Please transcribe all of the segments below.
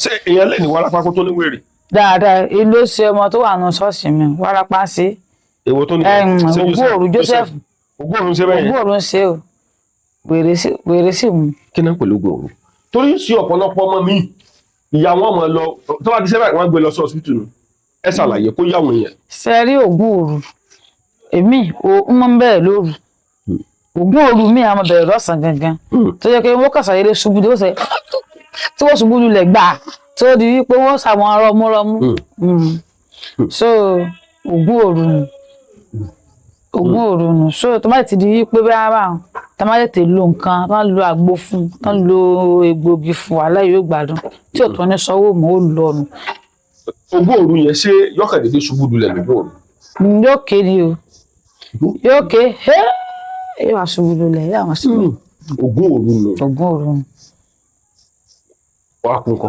ṣé èèyàn lè ní wárápá kó tó ní wèrè. dáadáa ìlú ṣe ọmọ tó wà nù ṣọ́ọ̀ṣì mi wárápá ṣe. èwo tó ní Ògúnòru Joseph Ògúnòru ṣe bẹ́ẹ̀. Ògúnòru ṣe o wèrè sì mú. kí náà pẹ̀lú Ògúnòru torí sí ọ̀pọ̀lọpọ̀ ọmọ mi ìyá wọn mọ̀ lọ tó bá ti ṣe báyìí wọ́n gbé lọ sí hospital nù ẹ ṣàlàyé kó yá àwọn èèyàn. sẹ́rí Ògúnòru èmi ò mọ̀ bẹ́ẹ̀ lóru Ògúnòru mi àmọ́ bẹ̀rẹ̀ lọ́sàn gangan tó yẹ kí wọ́n kàṣà eré ṣubú tí wọ́n ṣubú lulẹ̀ gbà tó di wípé wọ́n ṣàwọn arọ́múrọ́mú so Ògúnòru nù so tó bá ti di wípé bí ara wọn tá má tètè lo nǹkan tá lo àgbo fún tá lo egbògi fún wàhálà yóò gbádùn tí ò tó ní sanwó mọ́ ó lọ nù. Ògúnòru yẹn ṣé yọkàndínlẹ ṣubú lulẹ̀ lóòrùn. yóò ké ni o yóò ké yóò wá ṣubú lulẹ̀ yóò wá ṣubú. Ògúnòru nù. Ògúnòru nù. wàá kún kọ.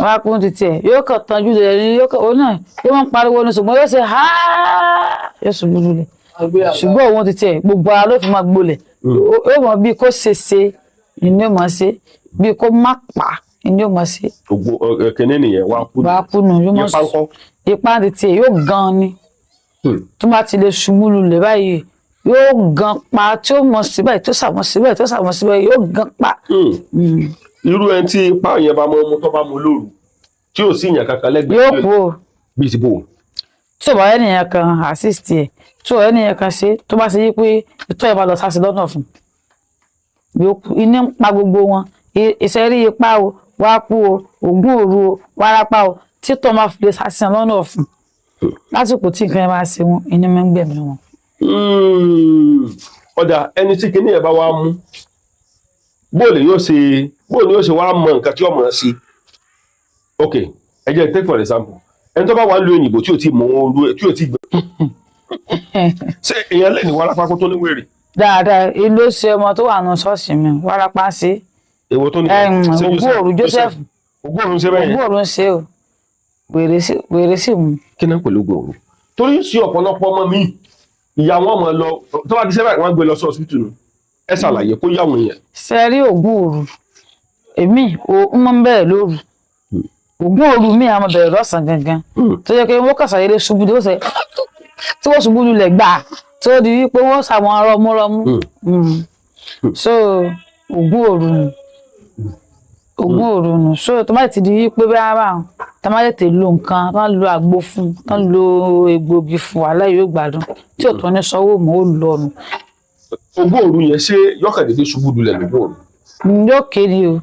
wàá kún ti tiẹ̀ yóò kàn tanjú lẹ̀ ní yóò kàn ó náà yóò máa ń pariwo ní ṣùgbọ́n yóò ṣe yóò ṣubú lulẹ̀ ṣùgbọ́n òun ti tiẹ̀ gbogbo ara ló fi máa gbolẹ̀ ó mọ̀ bí kò ṣe ni ó máa ṣe bí kò má pa ni ó máa ṣe. kìnìún nìyẹn wàá kú nù yóò máa sùn ipa ti tiẹ̀ yóò gan ni tó bá ti lè ṣubú lulẹ̀ báyìí yóò gan pa tí ó mọ̀ síbẹ̀ tó sàmọ̀ síbẹ̀ tó sàmọ̀ síbẹ̀ yóò gan pa. irú ẹni tí ipa yẹn bá mọ ọmọ tó bá mu lóru tí ò sí ìyàn kankan lẹ́gbẹ̀ẹ́ yóò kú o bíi ti bò ó. tí ò bá ẹnìyàn kan assist ẹ tí ò ẹnìyàn kan ṣe tó bá ṣe yí pé ìtọ́ ẹ̀ bá lọ sáṣẹ lọ́nà fún yóò kú iná ń pa gbogbo wọn ìṣẹ́rí ipa o wá kú o Ògúnòru o wárápá o títọ́ máa fi lè sáṣẹ lọ́nà fún lásìkò tí nǹkan ẹ máa ṣe wọn iná máa ń gbẹ̀mí wọn. ọ̀dà ẹni tí kinní ẹ̀ bá wá mú bóòlù yóò ṣe wá mọ nǹkan tí ọmọ sí. ok ẹ jẹ́ take for example ẹni tó bá wà ń lo òyìnbó tí ò tí mọ olú tí ò tí gbẹ. ṣé èèyàn lè ní wárápá kó tó ní wèrè. dáadáa ìlú ṣe ọmọ tó wà nù ṣọ́ọ̀ṣì mi wárápá ṣe. èwo tó ní Ògúnòru Joseph Ògúnòru ṣe bẹ́ẹ̀. Ògúnòru ṣe o wèrè sì mú. kí náà pẹ̀lú Ògúnòru torí sí ọ̀pọ̀lọpọ̀ ọmọ mi ìyá wọn mọ̀ lọ tó bá ti ṣe báyìí wọ́n gbé lọ sí hospital nù ẹ ṣàlàyé kó yá àwọn èèyàn. sẹ́rí Ògúnòru èmi ò mọ̀ bẹ́ẹ̀ lóru Ògúnòru mi àmọ́ bẹ̀rẹ̀ lọ́sàn gangan tó yẹ kí wọ́n kàṣà eré ṣubú tí wọ́n ṣubú lulẹ̀ gbà tó di wípé wọ́n ṣàwọn arọ́múrọ́mú so Ògúnòru nù so tó bá ti di wípé bí ara wọn tá má tètè lo nǹkan tá lo àgbo fún tá lo egbògi fún wàhálà yóò gbádùn tí ò tó ní sanwó mọ́ ó lọ nù. Ògúnòru yẹn ṣé yọkàndínlẹ ṣubú lulẹ̀ lóòrùn. yóò ké ni o